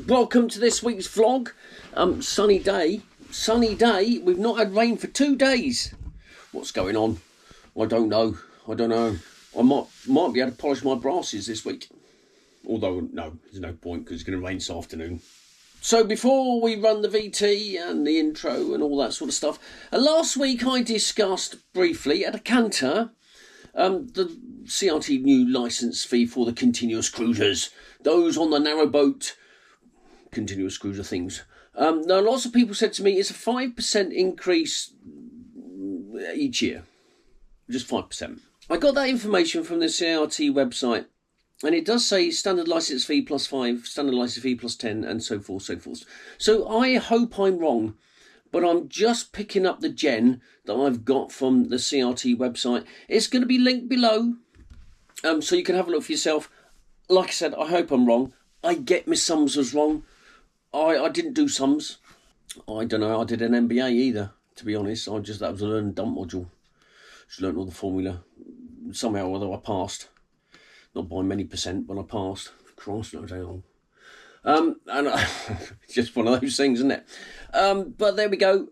Welcome to this week's vlog. Sunny day. We've not had rain for 2 days. What's going on? I don't know. I might be able to polish my brasses this week. Although, no, there's no point because it's going to rain this afternoon. So before we run the VT and the intro and all that sort of stuff, last week I discussed briefly at a canter the CRT new licence fee for the continuous cruisers. Those on the narrowboat continuous cruiser things. Now, lots of people said to me it's a 5% increase each year. Just 5%. I got that information from the CRT website, and it does say standard licence fee plus 5, standard licence fee plus 10, and so forth, so forth. So I hope I'm wrong, but I'm just picking up the gen that I've got from the CRT website. It's going to be linked below, so you can have a look for yourself. Like I said, I hope I'm wrong. I get my sums was wrong. I didn't do sums. I don't know, I did an MBA either, to be honest. That was a learn and dump module. Just learned all the formula. Somehow or other I passed. Not by many percent, but I passed. Christ knows how. It's just one of those things, isn't it? But there we go.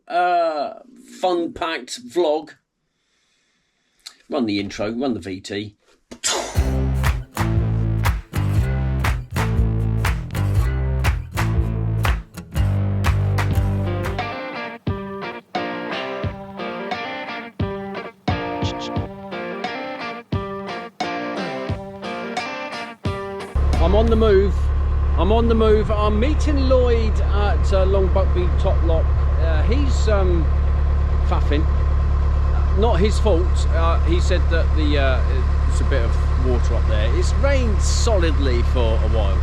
Fun-packed vlog. Run the intro, run the VT. I'm on the move. I'm meeting Lloyd at Longboat Top Lock. He's faffing. Not his fault. He said that there's a bit of water up there. It's rained solidly for a while.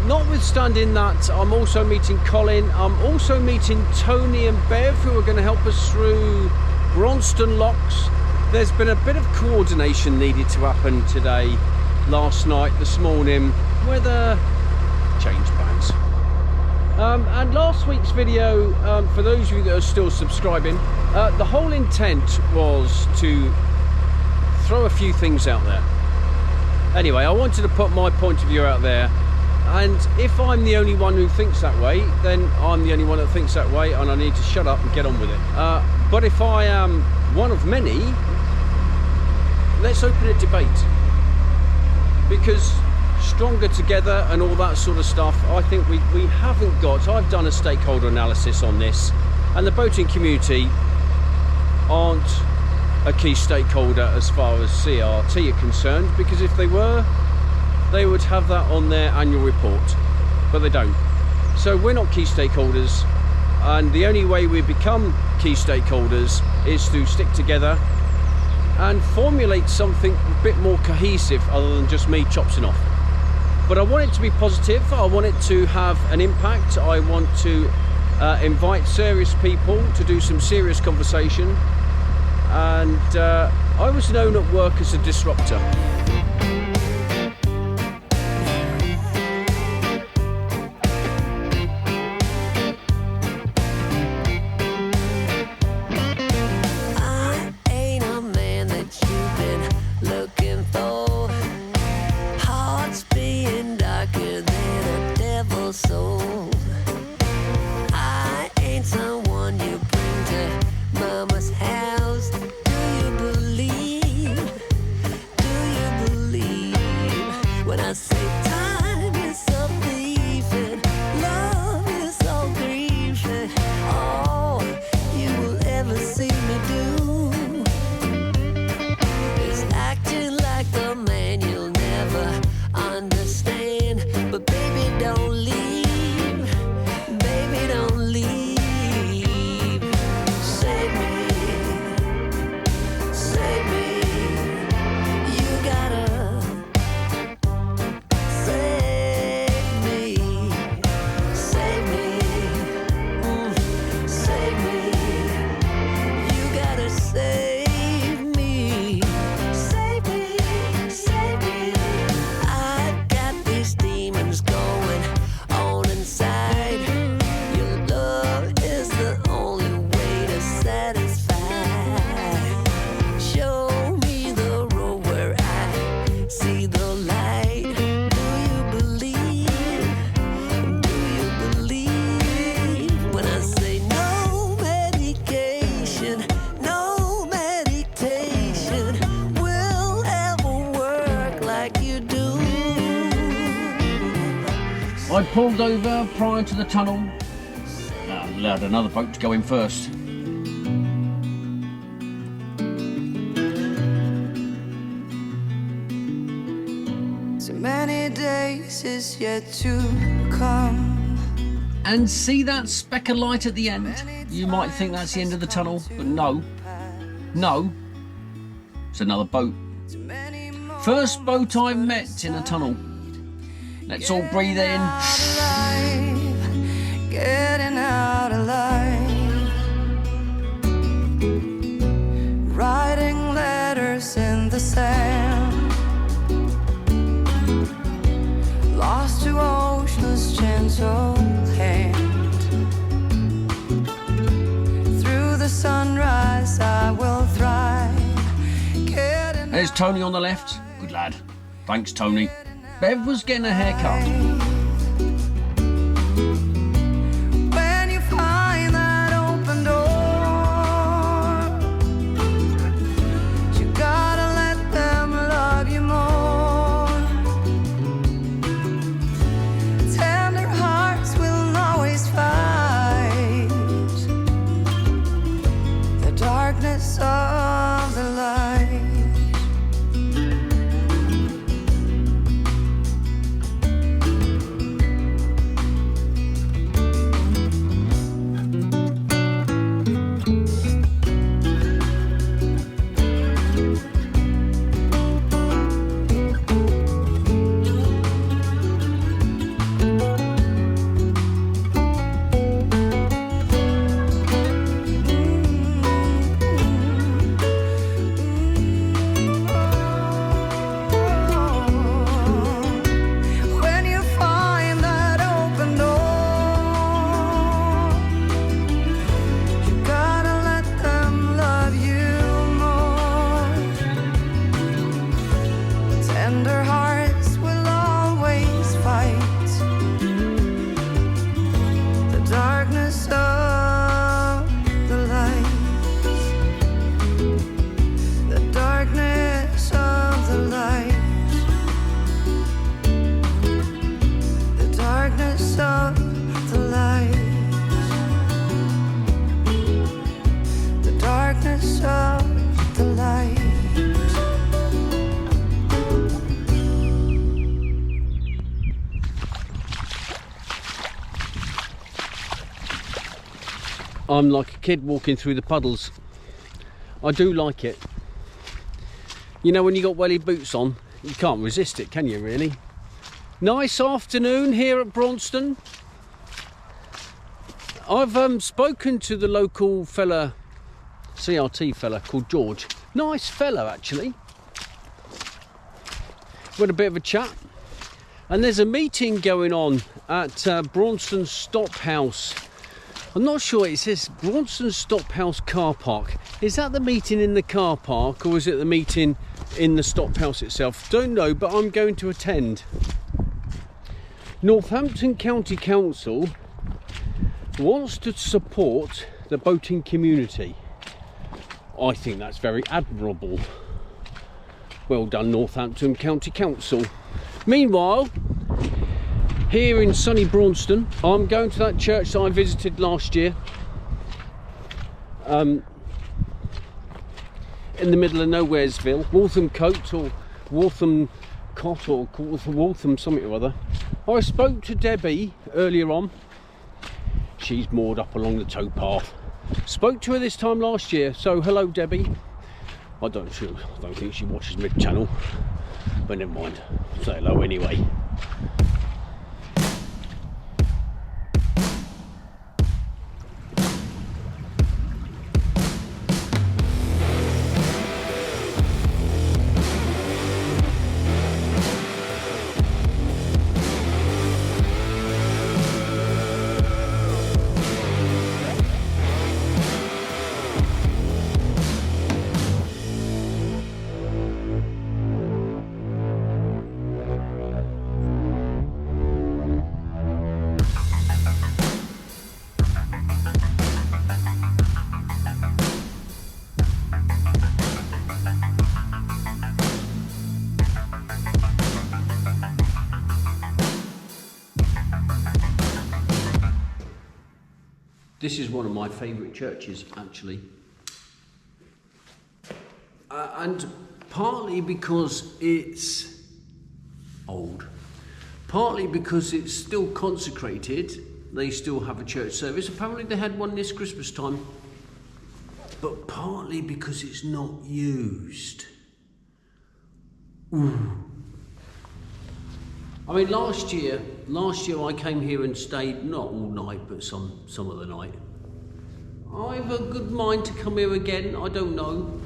Notwithstanding that, I'm also meeting Colin. I'm also meeting Tony and Bev, who are going to help us through Bronston locks. There's been a bit of coordination needed to happen today. Last night, this morning, weather changed plans. And last week's video, for those of you that are still subscribing, the whole intent was to throw a few things out there. Anyway, I wanted to put my point of view out there, and if I'm the only one who thinks that way, then I'm the only one that thinks that way, and I need to shut up and get on with it. But if I am one of many, let's open a debate. Because stronger together and all that sort of stuff, I think we haven't got. I've done a stakeholder analysis on this, and the boating community aren't a key stakeholder as far as CRT are concerned, because if they were, they would have that on their annual report, but they don't. So we're not key stakeholders, and the only way we become key stakeholders is to stick together and formulate something a bit more cohesive other than just me chopsing off. But I want it to be positive, I want it to have an impact, I want to invite serious people to do some serious conversation, and I was known at work as a disruptor. Going on I pulled over prior to the tunnel and allowed another boat to go in first. So many days is yet to come. And see that speck of light at the end? You might think that's the end of the tunnel, but no. No. It's another boat. First boat I've met in a tunnel. Let's all breathe in. Getting out alive. Writing letters in the sand. Lost to ocean's gentle hand. Through the sunrise I will thrive. There's Tony on the left. Good lad. Thanks, Tony. Bev was getting a haircut. When you find that open door, you gotta let them love you more. Tender hearts will always fight the darkness of the light. I'm like a kid walking through the puddles. I do like it. You know, when you got welly boots on, you can't resist it, can you really? Nice afternoon here at Bronston. I've spoken to the local fella, CRT fella called George. Nice fella, actually. We had a bit of a chat. And there's a meeting going on at Bronston Stop House. I'm not sure, it says Bronston Stop House car park. Is that the meeting in the car park, or is it the meeting in the stop house itself? Don't know, but I'm going to attend. Northampton County Council wants to support the boating community. I think that's very admirable. Well done, Northampton County Council. Meanwhile, here in sunny Braunston, I'm going to that church that I visited last year. In the middle of Nowheresville, Waltham Coat or Waltham Cot or Waltham something or other. I spoke to Debbie earlier on. She's moored up along the towpath. Spoke to her this time last year, so hello Debbie. I don't think she watches mid-channel, but never mind. Say hello anyway. This is one of my favourite churches, actually. And partly because it's old, partly because it's still consecrated, they still have a church service. Apparently they had one this Christmas time, but partly because it's not used. Ooh. I mean, last year I came here and stayed, not all night, but some of the night. I've a good mind to come here again, I don't know.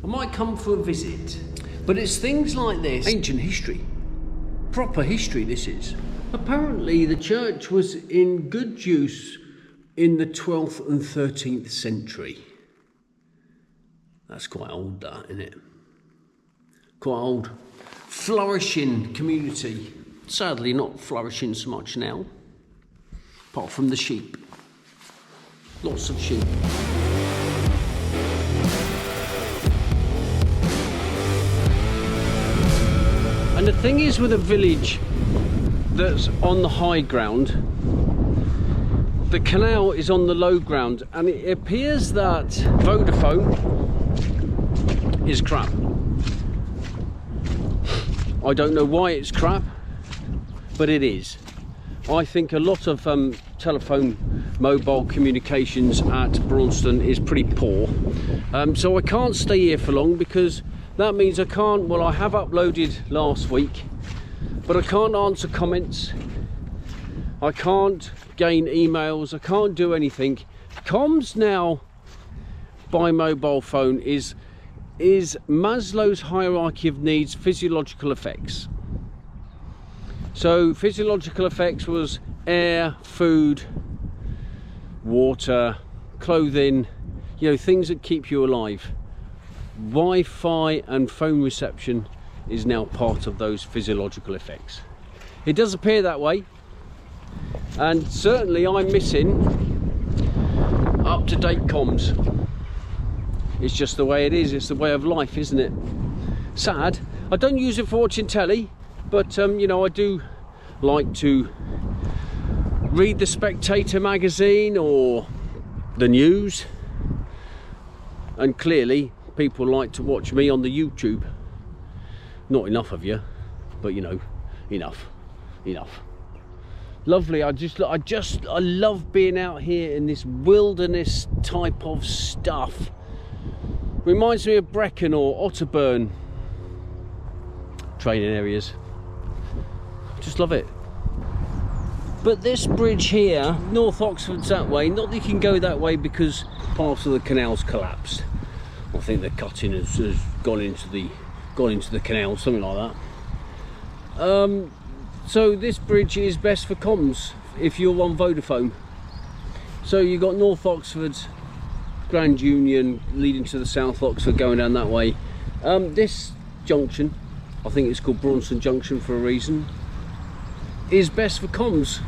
I might come for a visit. But it's things like this, ancient history, proper history this is. Apparently the church was in good use in the 12th and 13th century. That's quite old, that, isn't it? Quite old. Flourishing community. Sadly not flourishing so much now, apart from the sheep. Lots of sheep. And the thing is with a village that's on the high ground, the canal is on the low ground, and it appears that Vodafone is crap. I don't know why it's crap, but it is. I think a lot of telephone mobile communications at Bronston is pretty poor. So I can't stay here for long, because that means I can't, well, I have uploaded last week, but I can't answer comments, I can't gain emails, I can't do anything. Comms now by mobile phone is Maslow's hierarchy of needs, physiological effects. So physiological effects was air, food, water, clothing, you know, things that keep you alive. Wi-Fi and phone reception is now part of those physiological effects. It does appear that way, and certainly I'm missing up-to-date comms. It's just the way it is, it's the way of life, isn't it? Sad. I don't use it for watching telly, but you know, I do like to read the Spectator magazine or the news, and clearly people like to watch me on the YouTube. Not enough of you, but you know, enough. Lovely. I love being out here in this wilderness type of stuff. Reminds me of Brecon or Otterburn training areas. Just love it. But this bridge here, North Oxford's that way. Not that you can go that way because part of the canal's collapsed. I think the cutting has gone into the canal, something like that. So this bridge is best for comms if you're on Vodafone. So you've got North Oxford, Grand Union leading to the South Oxford, going down that way. This junction, I think it's called Braunston Junction for a reason, is best for comms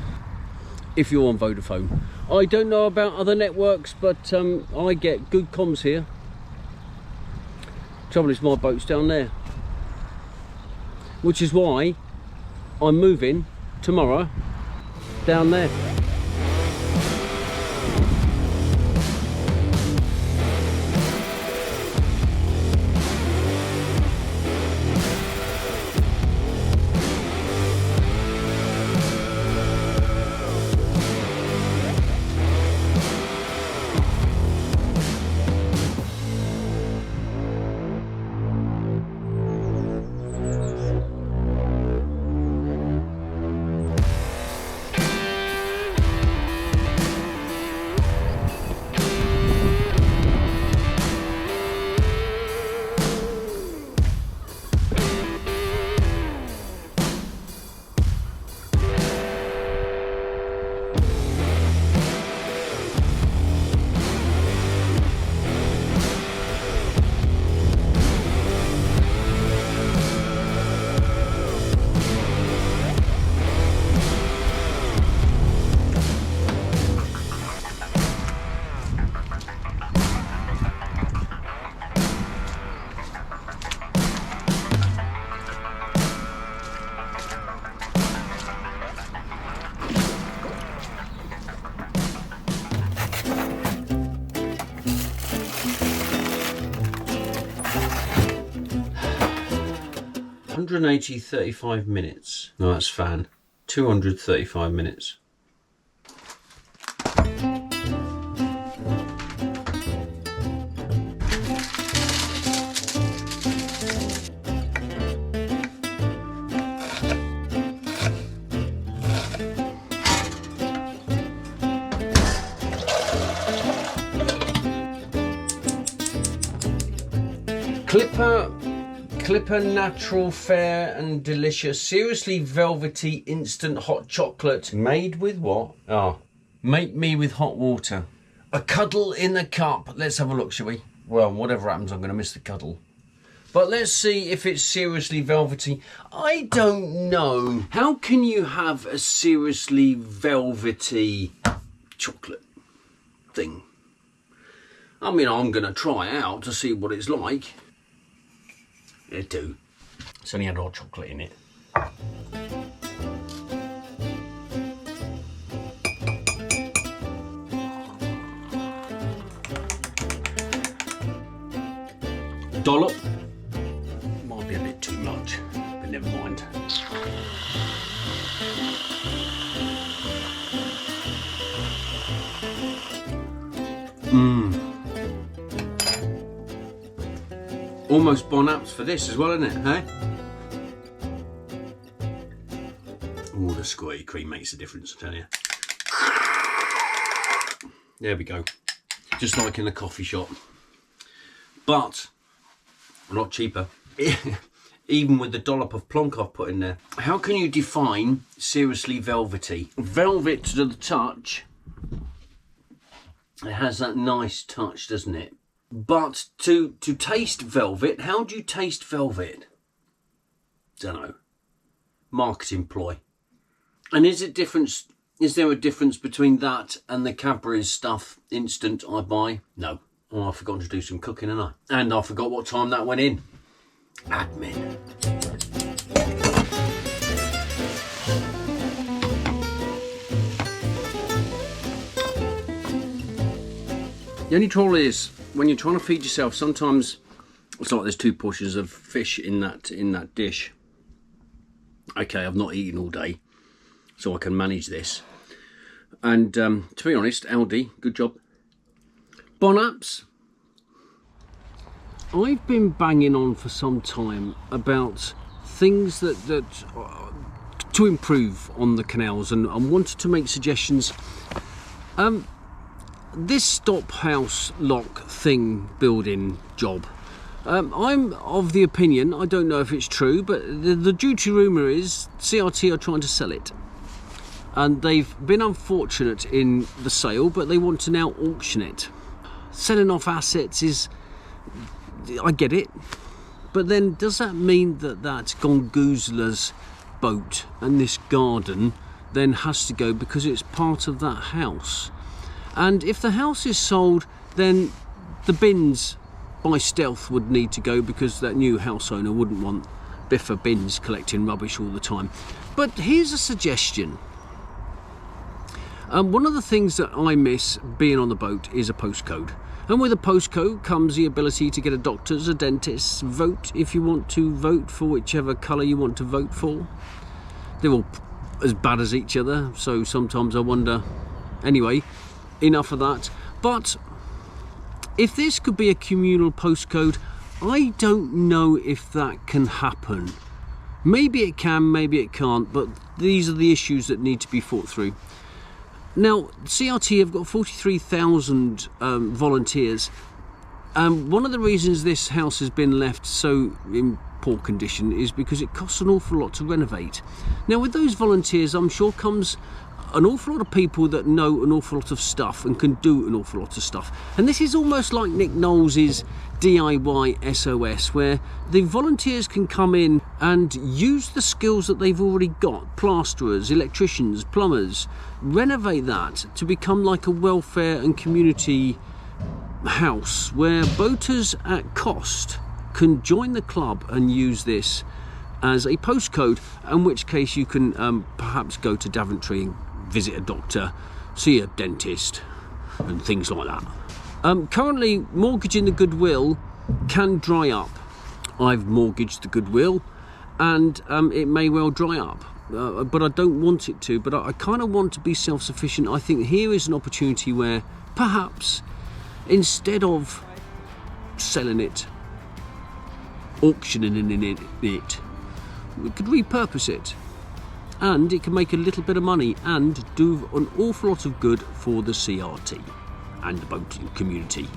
if you're on Vodafone. I don't know about other networks, but I get good comms here. Trouble is, my boat's down there, which is why I'm moving tomorrow down there. 180, 35 minutes. No, that's fan. 235 minutes. Clipper natural, fair and delicious, seriously velvety instant hot chocolate. Made with what? Oh, make me with hot water. A cuddle in a cup. Let's have a look, shall we? Well, whatever happens, I'm going to miss the cuddle. But let's see if it's seriously velvety. I don't know. How can you have a seriously velvety chocolate thing? I mean, I'm going to try it out to see what it's like. It do. It's only had hot chocolate in it. Dollop. Might be a bit too much, but never mind. Almost Bon Apps for this as well, isn't it, hey? Oh, the squirty cream makes a difference, I tell you. There we go. Just like in a coffee shop. But a lot cheaper. Even with the dollop of plonk I've put in there. How can you define seriously velvety? Velvet to the touch. It has that nice touch, doesn't it? But to taste velvet, how do you taste velvet? Don't know. Marketing ploy. And is there a difference between that and the Cadbury's stuff instant I buy? No. Oh, I forgot to do some cooking, and I forgot what time that went in. Admin. The only trouble is, when you're trying to feed yourself, sometimes it's like there's 2 portions of fish in that dish. Okay, I've not eaten all day, so I can manage this. And to be honest, Aldi, good job. Bon Apps. I've been banging on for some time about things that to improve on the canals, and I wanted to make suggestions. This stop house lock thing building job, I'm of the opinion, I don't know if it's true, but the duty rumour is CRT are trying to sell it. And they've been unfortunate in the sale, but they want to now auction it. Selling off assets is, I get it, but then does that mean that Gongoozler's boat and this garden then has to go because it's part of that house? And if the house is sold, then the bins by stealth would need to go, because that new house owner wouldn't want Biffa bins collecting rubbish all the time. But here's a suggestion. One of the things that I miss being on the boat is a postcode. And with a postcode comes the ability to get a doctor's, a dentist's, vote if you want to vote for whichever colour you want to vote for. They're all as bad as each other, so sometimes I wonder. Anyway, enough of that. But if this could be a communal postcode, I don't know if that can happen. Maybe it can, maybe it can't, but these are the issues that need to be thought through. Now, CRT have got 43,000 volunteers. One of the reasons this house has been left so in poor condition is because it costs an awful lot to renovate. Now, with those volunteers, I'm sure comes an awful lot of people that know an awful lot of stuff and can do an awful lot of stuff. And this is almost like Nick Knowles' DIY SOS, where the volunteers can come in and use the skills that they've already got, plasterers, electricians, plumbers, renovate that to become like a welfare and community house where boaters at cost can join the club and use this as a postcode, in which case you can perhaps go to Daventry and visit a doctor, see a dentist and things like that. Currently, mortgaging the goodwill can dry up. I've mortgaged the goodwill and it may well dry up. But I don't want it to, but I kind of want to be self-sufficient. I think here is an opportunity where perhaps instead of selling it, auctioning it, we could repurpose it, and it can make a little bit of money and do an awful lot of good for the CRT and the boating community.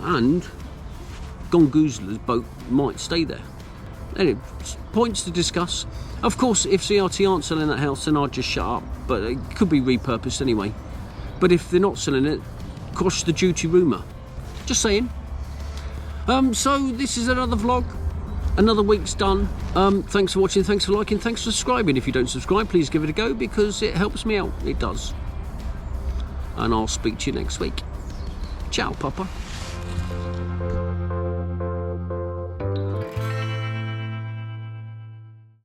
And Gongoozler's boat might stay there. Anyway, points to discuss. Of course, if CRT aren't selling that house, then I'll just shut up, but it could be repurposed anyway. But if they're not selling it, quash the duty rumour. Just saying. So this is another vlog. Another week's done. Thanks for watching, thanks for liking, thanks for subscribing. If you don't subscribe, please give it a go, because it helps me out. It does. And I'll speak to you next week. Ciao, Papa.